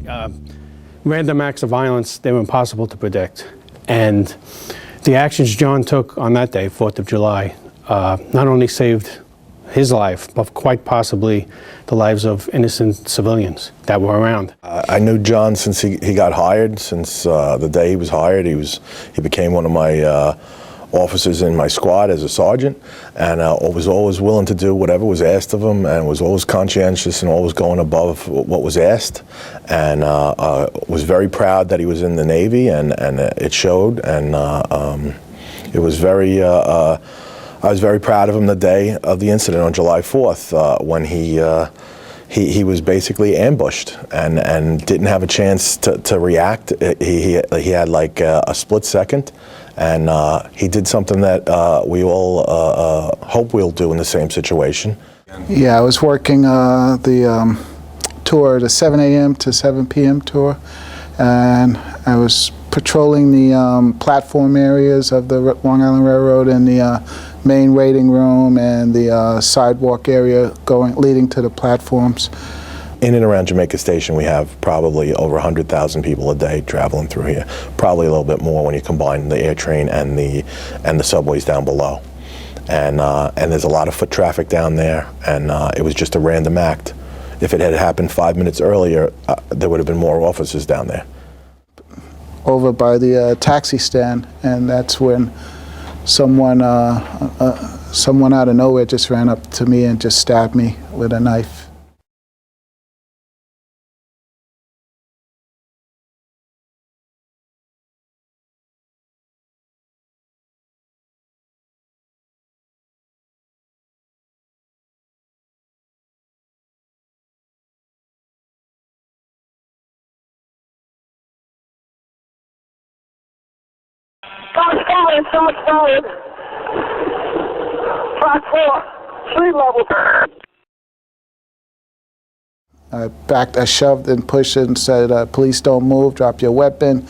Obviously, random acts of violence, they were impossible to predict. And the actions John took on that day, 4th of July, not only saved his life, but quite possibly the lives of innocent civilians that were around. I knew John since he got hired, since the day he was hired. He became one of my officers in my squad as a sergeant, and was always willing to do whatever was asked of him, and was always conscientious and always going above what was asked, and was very proud that he was in the Navy, and it showed, and it was very I was very proud of him the day of the incident on July 4th when he was basically ambushed and didn't have a chance to react. He had like a split second, and he did something that we all hope we'll do in the same situation. Yeah, I was working the tour, the 7 a.m. to 7 p.m. tour, and I was patrolling the platform areas of the Long Island Railroad and the main waiting room and the sidewalk area leading to the platforms. In and around Jamaica Station, we have probably over 100,000 people a day traveling through here. Probably a little bit more when you combine the air train and the subways down below. And there's a lot of foot traffic down there, and it was just a random act. If it had happened 5 minutes earlier, there would have been more officers down there. Over by the taxi stand, and that's when someone out of nowhere just ran up to me and just stabbed me with a knife. So much solid. Track 4, 3 level. I shoved and pushed and said, "Police don't move, drop your weapon."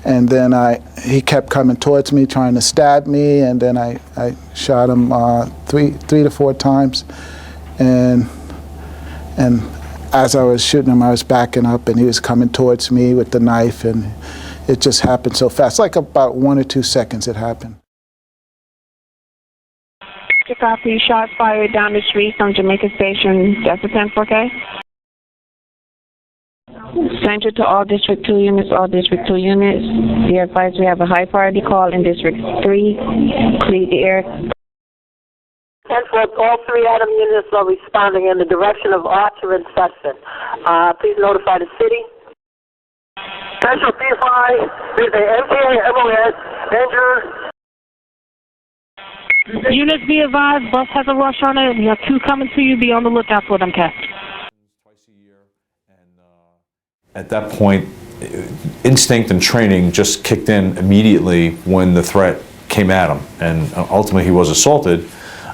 And then he kept coming towards me, trying to stab me, and then I shot him three to four times. And as I was shooting him, I was backing up, and he was coming towards me with the knife, and it just happened so fast, like about 1 or 2 seconds it happened. Copy, shots fired down the street from Jamaica Station. That's a 10-4K. Center to all District 2 units, all District 2 units. Be advised we have a high priority call in District 3. Clear the air. 10-4, all 3 Adam units are responding in the direction of Archer and Session. Please notify the city. Central P5, there's a MTA MOS, injured. Units be advised, bus has a rush on it. We have 2 coming to you. Be on the lookout for them, Cap. Twice a year, and at that point, instinct and training just kicked in immediately when the threat came at him, and ultimately he was assaulted.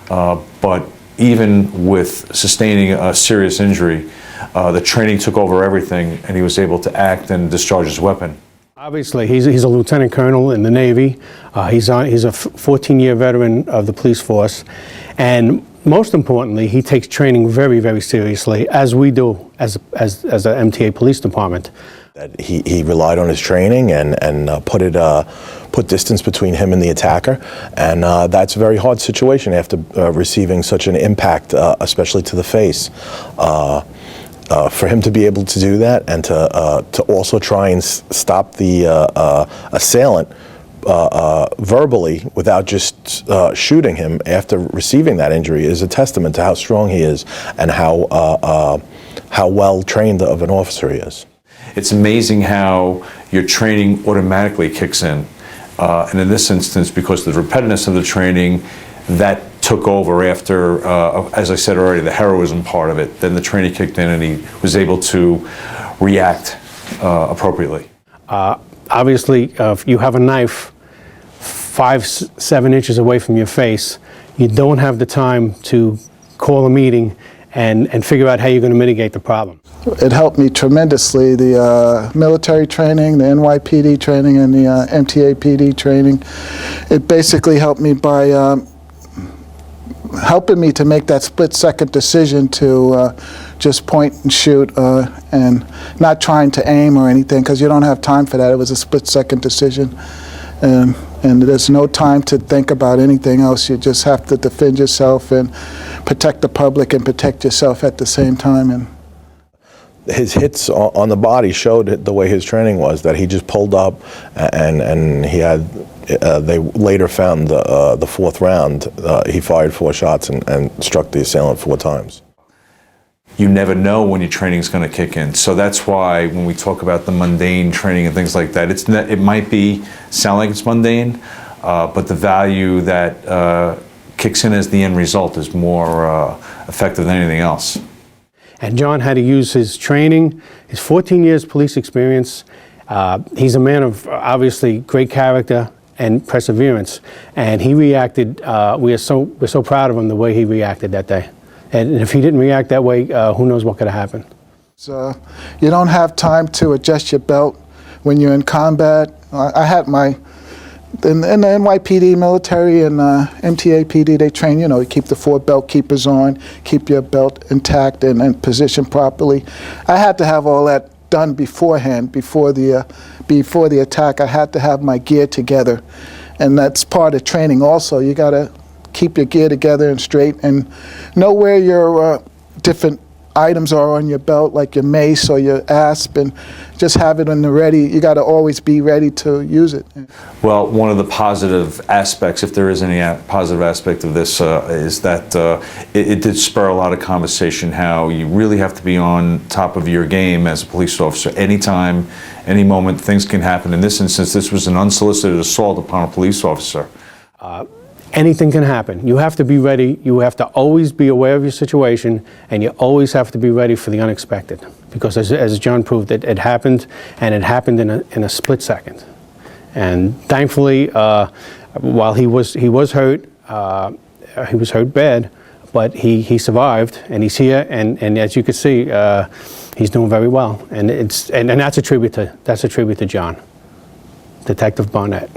But even with sustaining a serious injury, the training took over everything, and he was able to act and discharge his weapon. Obviously, he's a lieutenant colonel in the Navy. He's a 14-year veteran of the police force, and most importantly, he takes training very, very seriously, as we do as an MTA police department. That he relied on his training and put distance between him and the attacker, and that's a very hard situation after receiving such an impact, especially to the face. For him to be able to do that and to also try and stop the assailant verbally without just shooting him after receiving that injury is a testament to how strong he is and how well trained of an officer he is. It's amazing how your training automatically kicks in. And in this instance, because of the repetitiveness of the training, that took over after, as I said already, the heroism part of it. Then the training kicked in and he was able to react appropriately. Obviously, if you have a knife 5-7 inches away from your face, you don't have the time to call a meeting and figure out how you're going to mitigate the problem. It helped me tremendously, the military training, the NYPD training, and the MTA PD training. It basically helped me by helping me to make that split-second decision to just point and shoot, and not trying to aim or anything, because you don't have time for that. It was a split-second decision, and there's no time to think about anything else. You just have to defend yourself and protect the public and protect yourself at the same time. And his hits on the body showed the way his training was, that he just pulled up, and he had, they later found the fourth round, he fired 4 shots and struck the assailant 4 times. You never know when your training is going to kick in. So that's why when we talk about the mundane training and things like that, it might sound like it's mundane, but the value that kicks in as the end result is more effective than anything else. And John had to use his training, his 14 years police experience. He's a man of obviously great character and perseverance, and he reacted. We're so proud of him the way he reacted that day. And if he didn't react that way, who knows what could have happened. So you don't have time to adjust your belt when you're in combat. I had in the NYPD military and MTA PD, they train, you keep the 4 belt keepers on, keep your belt intact and positioned properly. I had to have all that done beforehand, before the attack. I had to have my gear together, and that's part of training also. You got to keep your gear together and straight, and know where your different items are on your belt, like your mace or your asp, and just have it in the ready. You got to always be ready to use it. Well, one of the positive aspects, if there is any positive aspect of this, is that it did spur a lot of conversation, how you really have to be on top of your game as a police officer. Anytime, any moment, things can happen. In this instance, this was an unsolicited assault upon a police officer. Anything can happen. You have to be ready. You have to always be aware of your situation, and you always have to be ready for the unexpected. Because as John proved, it happened, and it happened in a split second. And thankfully, while he was hurt, he was hurt bad, but he survived, and he's here, and as you can see, he's doing very well. And that's a tribute to John, Detective Barnett.